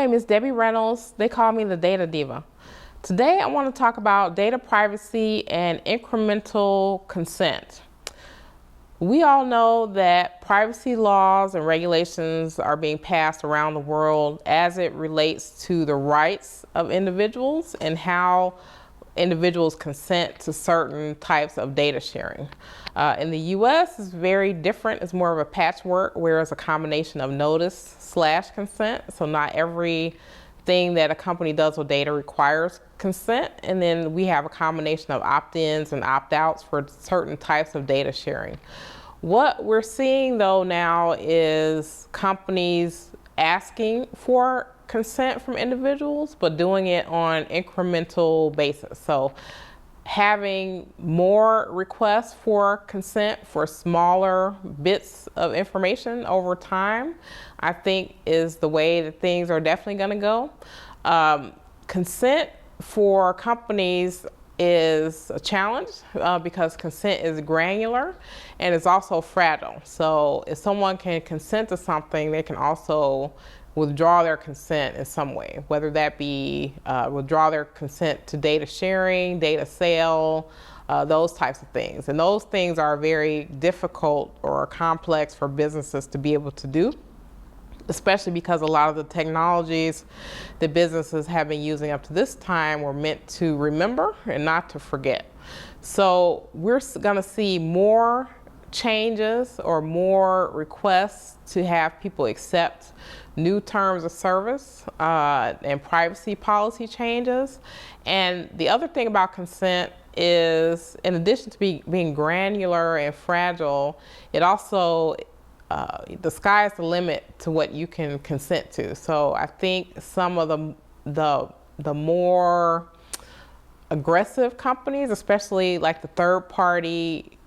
name is Debbie Reynolds. They call me the Data Diva. Today I want to talk about data privacy and incremental consent. We all know that privacy laws and regulations are being passed around the world as it relates to the rights of individuals and how individuals consent to certain types of data sharing. In the US, it's very different. It's more of a patchwork, where it's a combination of notice/consent. So not everything that a company does with data requires consent. And then we have a combination of opt-ins and opt-outs for certain types of data sharing. What we're seeing though now is companies asking for consent from individuals, but doing it on incremental basis. So having more requests for consent for smaller bits of information over time, I think is the way that things are definitely going to go. Consent for companies is a challenge because consent is granular and it's also fragile. So if someone can consent to something, they can also withdraw their consent in some way, whether that be withdraw their consent to data sharing, data sale, those types of things. And those things are very difficult or complex for businesses to be able to do, especially because a lot of the technologies that businesses have been using up to this time were meant to remember and not to forget. So we're going to see more changes or more requests to have people accept new terms of service and privacy policy changes. And the other thing about consent is, in addition to being granular and fragile, it also the sky is the limit to what you can consent to. So I think some of the more aggressive companies, especially like the third-party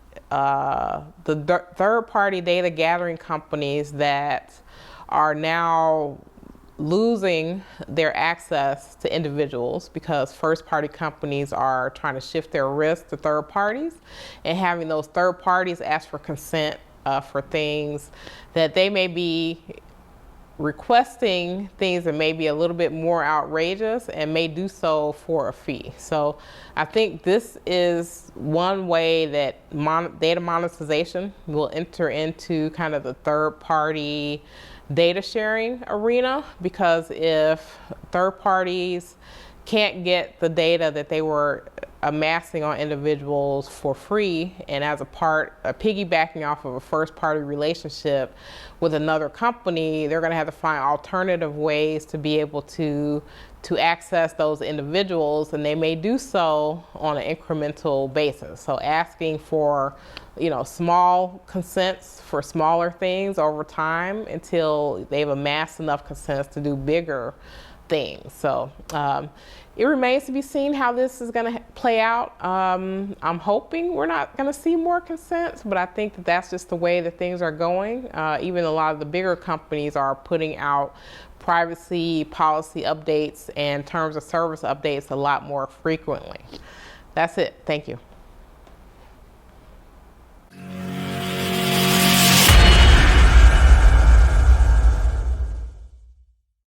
data gathering companies that are now losing their access to individuals because first-party companies are trying to shift their risk to third parties, and having those third parties ask for consent for things that they may be requesting, things that may be a little bit more outrageous and may do so for a fee. So I think this is one way that data monetization will enter into kind of the third-party data sharing arena, because if third parties can't get the data that they were amassing on individuals for free, and as a piggybacking off of a first-party relationship with another company, they're going to have to find alternative ways to be able to access those individuals, and they may do so on an incremental basis. So asking for, small consents for smaller things over time until they've amassed enough consents to do bigger things. So it remains to be seen how this is going to play out. I'm hoping we're not going to see more consents, but I think that that's just the way that things are going. Even a lot of the bigger companies are putting out privacy policy updates and terms of service updates a lot more frequently. That's it. Thank you.